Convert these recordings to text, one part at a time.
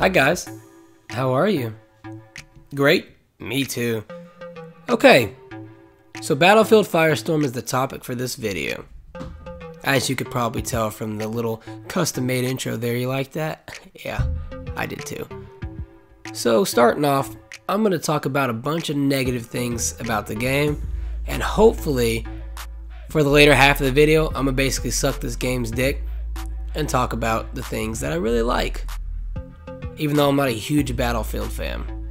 Hi guys, how are you? Great? Me too. Okay, so Battlefield Firestorm is the topic for this video. As you could probably tell from the little custom-made intro there, you like that? Yeah, I did too. So starting off, I'm going to talk about a bunch of negative things about the game, and hopefully, for the later half of the video, I'm going to basically suck this game's dick and talk about the things that I really like. Even though I'm not a huge Battlefield fan.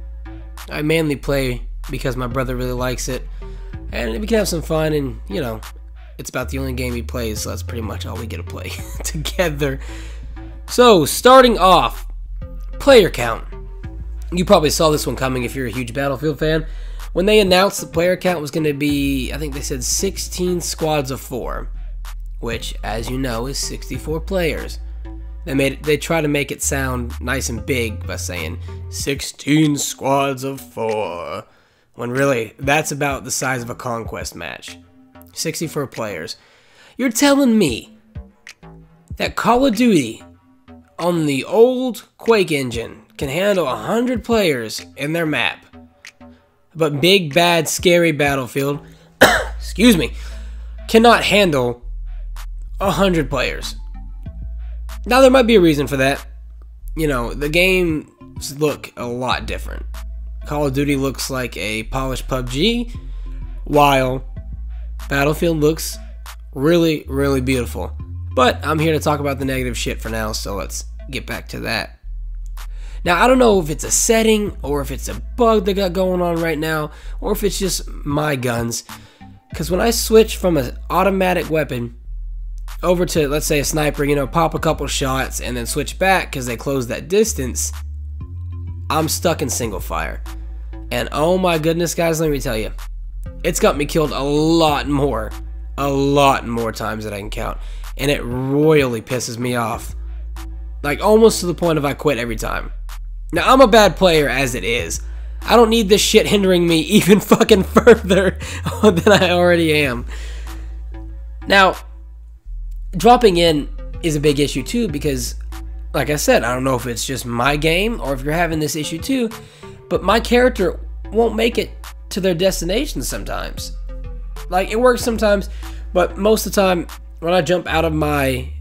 I mainly play because my brother really likes it, and we can have some fun, and you know, it's about the only game he plays, so that's pretty much all we get to play together. So, starting off, player count. You probably saw this one coming if you're a huge Battlefield fan. When they announced the player count was going to be, I think they said 16 squads of 4, which, as you know, is 64 players. They try to make it sound nice and big by saying 16 squads of 4, when really that's about the size of a conquest match. 64 players. You're telling me that Call of Duty on the old Quake engine can handle 100 players in their map, but big, bad, scary Battlefield, excuse me, cannot handle 100 players? Now, there might be a reason for that. You know, the games look a lot different. Call of Duty looks like a polished PUBG, while Battlefield looks really, really beautiful. But I'm here to talk about the negative shit for now, so let's get back to that. Now, I don't know if it's a setting, or if it's a bug they got going on right now, or if it's just my guns. Because when I switch from an automatic weapon over to, let's say, a sniper, you know, pop a couple shots and then switch back because they close that distance, I'm stuck in single fire. And oh my goodness, guys, let me tell you, it's got me killed a lot more times than I can count. And it royally pisses me off. Like, almost to the point of I quit every time. Now, I'm a bad player as it is. I don't need this shit hindering me even fucking further than I already am. Now, dropping in is a big issue too, because like I said, I don't know if it's just my game or if you're having this issue too, but my character won't make it to their destination sometimes. Like, it works sometimes, but most of the time when I jump out of my,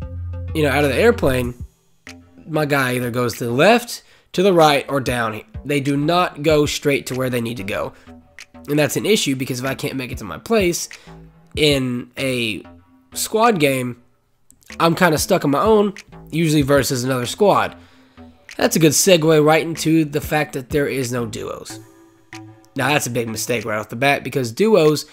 out of the airplane, my guy either goes to the left, to the right, or down. They do not go straight to where they need to go. And that's an issue, because if I can't make it to my place in a squad game, I'm kind of stuck on my own, usually versus another squad. That's a good segue right into the fact that there is no duos. Now, that's a big mistake right off the bat, because duos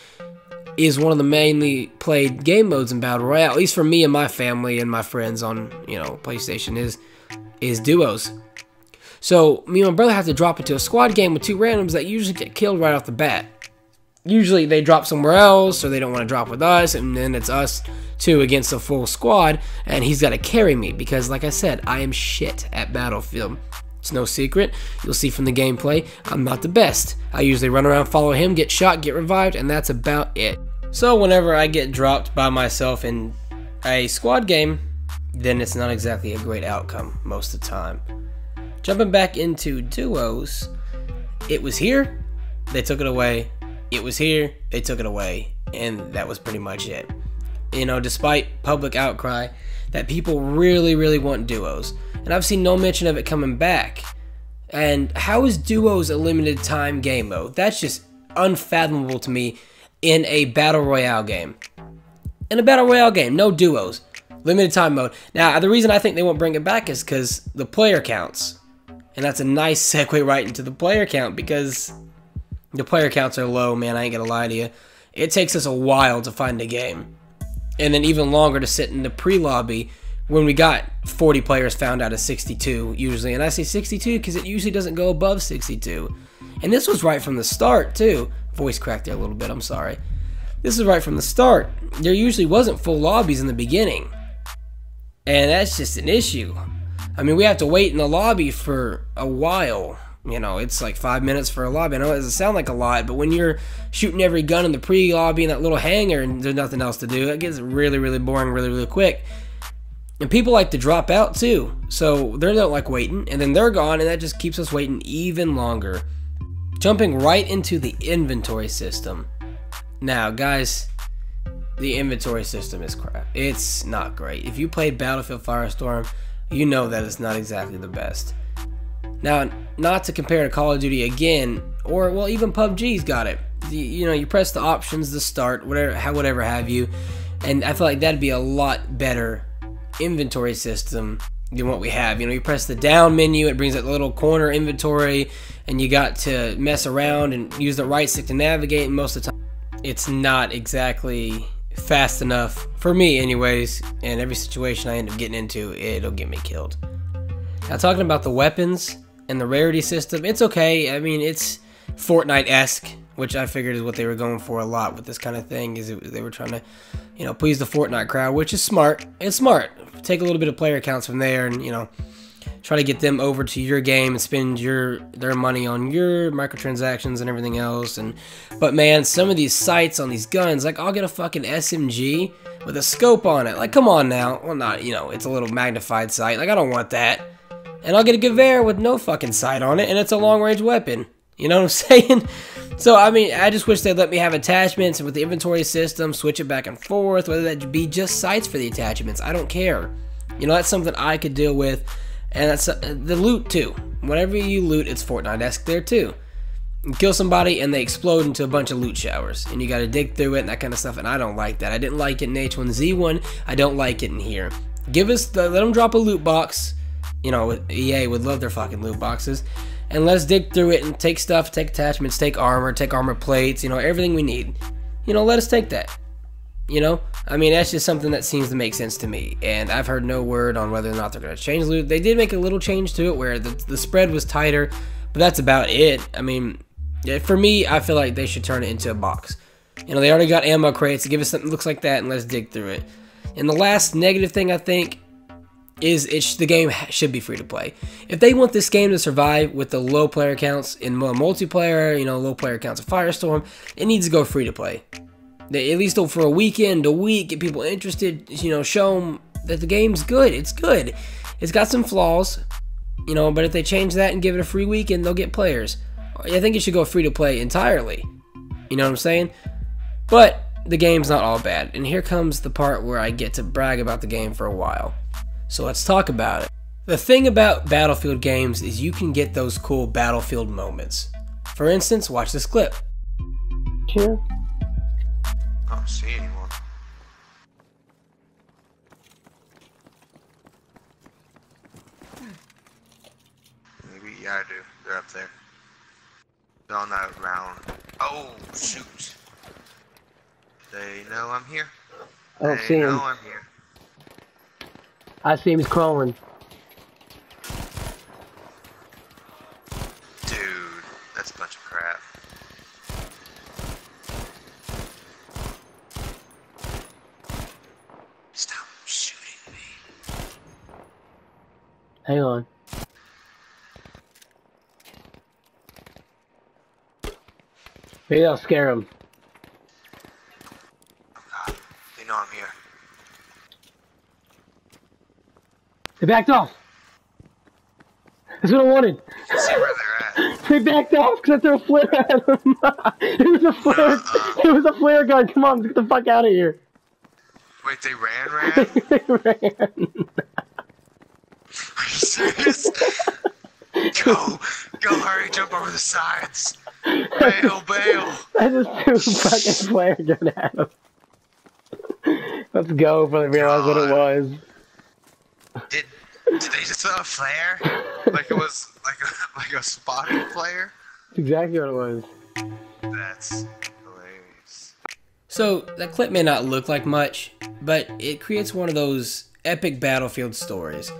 is one of the mainly played game modes in Battle Royale, at least for me and my family and my friends on, PlayStation, is duos. So, me and my brother have to drop into a squad game with two randoms that usually get killed right off the bat. Usually they drop somewhere else, or they don't want to drop with us, and then it's us two against a full squad, and he's got to carry me, because like I said, I am shit at Battlefield. It's no secret. You'll see from the gameplay, I'm not the best. I usually run around, follow him, get shot, get revived, and that's about it. So whenever I get dropped by myself in a squad game, then it's not exactly a great outcome most of the time. Jumping back into duos, it was here, they took it away. It was here, they took it away, and that was pretty much it. Despite public outcry that people really, really want duos, and I've seen no mention of it coming back. And how is duos a limited time game mode? That's just unfathomable to me in a Battle Royale game. In a Battle Royale game, no duos. Limited time mode. Now, the reason I think they won't bring it back is because the player counts. And that's a nice segue right into the player count, because the player counts are low, man, I ain't gonna lie to you. It takes us a while to find a game. And then even longer to sit in the pre-lobby when we got 40 players found out of 62, usually. And I say 62 because it usually doesn't go above 62. And this was right from the start, too. Voice cracked there a little bit, I'm sorry. This is right from the start. There usually wasn't full lobbies in the beginning. And that's just an issue. I mean, we have to wait in the lobby for a while. It's like 5 minutes for a lobby. I know it doesn't sound like a lot, but when you're shooting every gun in the pre-lobby in that little hangar and there's nothing else to do, it gets really, really boring really, really quick. And people like to drop out too, so they don't like waiting, and then they're gone, and that just keeps us waiting even longer. Jumping right into the inventory system. Now, guys, the inventory system is crap. It's not great. If you played Battlefield Firestorm, you know that it's not exactly the best. Now, not to compare to Call of Duty again, or well, even PUBG's got it. You press the options to start, whatever have you, and I feel like that'd be a lot better inventory system than what we have. You press the down menu, it brings that little corner inventory, and you got to mess around and use the right stick to navigate, and most of the time it's not exactly fast enough for me anyways, and every situation I end up getting into, it'll get me killed. Now, talking about the weapons and the rarity system, it's okay. I mean, it's Fortnite-esque, which I figured is what they were going for a lot with this kind of thing, is they were trying to, please the Fortnite crowd, which is smart. It's smart. Take a little bit of player counts from there and, try to get them over to your game and spend their money on your microtransactions and everything else. But man, some of these sights on these guns, like I'll get a fucking SMG with a scope on it. Like, come on now. Well, not, it's a little magnified sight. Like, I don't want that. And I'll get a Gewehr with no fucking sight on it, and it's a long-range weapon. You know what I'm saying? So, I mean, I just wish they'd let me have attachments with the inventory system, switch it back and forth, whether that be just sights for the attachments. I don't care. That's something I could deal with. And that's the loot, too. Whenever you loot, it's Fortnite-esque there, too. You kill somebody, and they explode into a bunch of loot showers. And you got to dig through it and that kind of stuff, and I don't like that. I didn't like it in H1Z1. I don't like it in here. Let them drop a loot box. EA would love their fucking loot boxes. And let's dig through it and take stuff, take attachments, take armor plates, everything we need. Let us take that. I mean, that's just something that seems to make sense to me. And I've heard no word on whether or not they're going to change loot. They did make a little change to it where the spread was tighter, but that's about it. I mean, for me, I feel like they should turn it into a box. They already got ammo crates. Give us something that looks like that, and let's dig through it. And the last negative thing, I think, is the game should be free to play. If they want this game to survive with the low player counts in multiplayer, low player counts of Firestorm, it needs to go free to play. At least for a weekend, a week, get people interested, show them that the game's good. It's good. It's got some flaws, but if they change that and give it a free weekend, they'll get players. I think it should go free to play entirely. You know what I'm saying? But the game's not all bad. And here comes the part where I get to brag about the game for a while. So let's talk about it. The thing about Battlefield games is you can get those cool Battlefield moments. For instance, watch this clip. Sure. I don't see anyone. Maybe, yeah, I do. They're up there. They're on that round. Oh, shoot. They know I'm here. I don't see him. They know I'm here. I see him, he's crawling. Dude, that's a bunch of crap. Stop shooting me. Hang on. Maybe I'll scare him. Oh god, they know I'm here. They backed off! That's what I wanted! See where they're at. They backed off because I threw a flare at them! It was a flare! It was a flare gun! Come on, let's get the fuck out of here! Wait, they ran? They ran! Are you serious? Go! Hurry, jump over the sides! Bail! I just threw a fucking flare gun at them. Let's go before they realize what it was. Did they just throw a flare? Like it was like a spotting flare? That's exactly what it was. That's hilarious. So, that clip may not look like much, but it creates one of those epic Battlefield stories.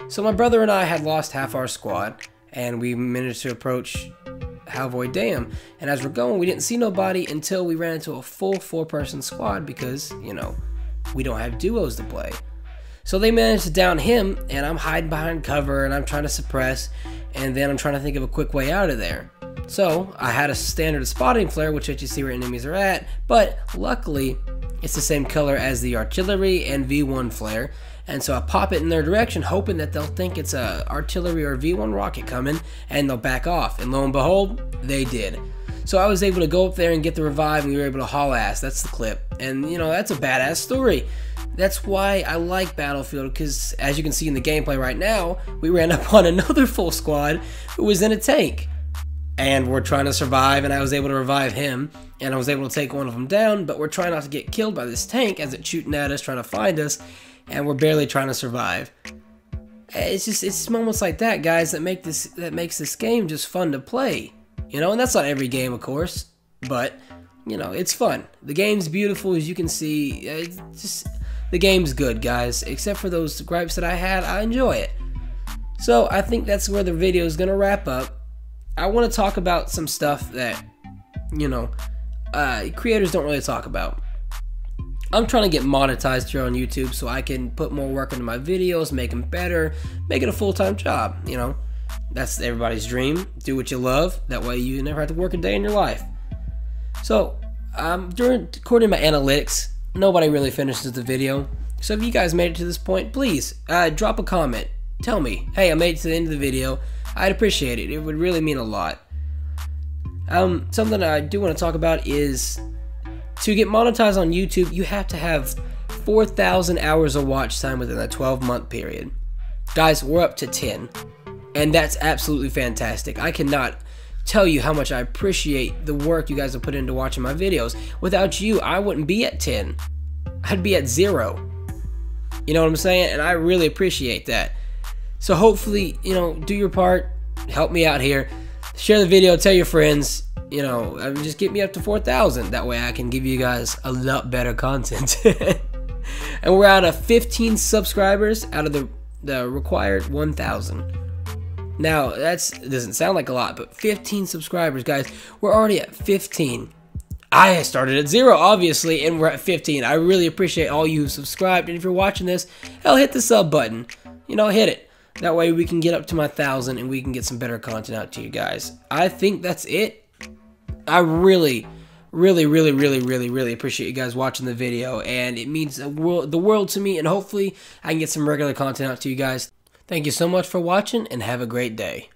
So my brother and I had lost half our squad, and we managed to approach Halvoid Dam. And as we're going, we didn't see nobody until we ran into a full 4-person squad because, we don't have duos to play. So they managed to down him, and I'm hiding behind cover, and I'm trying to suppress, and then I'm trying to think of a quick way out of there. So I had a standard spotting flare, which lets you see where enemies are at, but luckily, It's the same color as the artillery and V1 flare. And so I pop it in their direction, hoping that they'll think it's a artillery or V1 rocket coming, and they'll back off. And lo and behold, they did. So I was able to go up there and get the revive, and we were able to haul ass. That's the clip. And, you know, that's a badass story. That's why I like Battlefield, because as you can see in the gameplay right now, we ran up on another full squad who was in a tank. And we're trying to survive, and I was able to revive him, and I was able to take one of them down, but we're trying not to get killed by this tank as it's shooting at us, trying to find us, and we're barely trying to survive. It's moments like that, guys, that makes this game just fun to play. You know, and that's not every game, of course, but, you know, it's fun. The game's beautiful, as you can see. The game's good, guys. Except for those gripes that I had, I enjoy it. So, I think that's where the video is going to wrap up. I want to talk about some stuff that, you know, creators don't really talk about. I'm trying to get monetized here on YouTube so I can put more work into my videos, make them better, make it a full-time job, you know. That's everybody's dream. Do what you love. That way you never have to work a day in your life. So, according to my analytics, nobody really finishes the video. So if you guys made it to this point, please drop a comment. Tell me, hey, I made it to the end of the video. I'd appreciate it. It would really mean a lot. Something I do want to talk about is to get monetized on YouTube, you have to have 4,000 hours of watch time within a 12-month period. Guys, we're up to 10. And that's absolutely fantastic. I cannot tell you how much I appreciate the work you guys have put into watching my videos. Without you, I wouldn't be at 10. I'd be at 0. You know what I'm saying? And I really appreciate that. So hopefully, you know, do your part. Help me out here. Share the video. Tell your friends. You know, just get me up to 4,000. That way I can give you guys a lot better content. And we're out of 15 subscribers out of the required 1,000. Now, that doesn't sound like a lot, but 15 subscribers, guys. We're already at 15. I started at 0, obviously, and we're at 15. I really appreciate all you who subscribed, and if you're watching this, hell, hit the sub button. You know, hit it. That way we can get up to my 1,000, and we can get some better content out to you guys. I think that's it. I really appreciate you guys watching the video, and it means the world to me, and hopefully I can get some regular content out to you guys. Thank you so much for watching, and have a great day.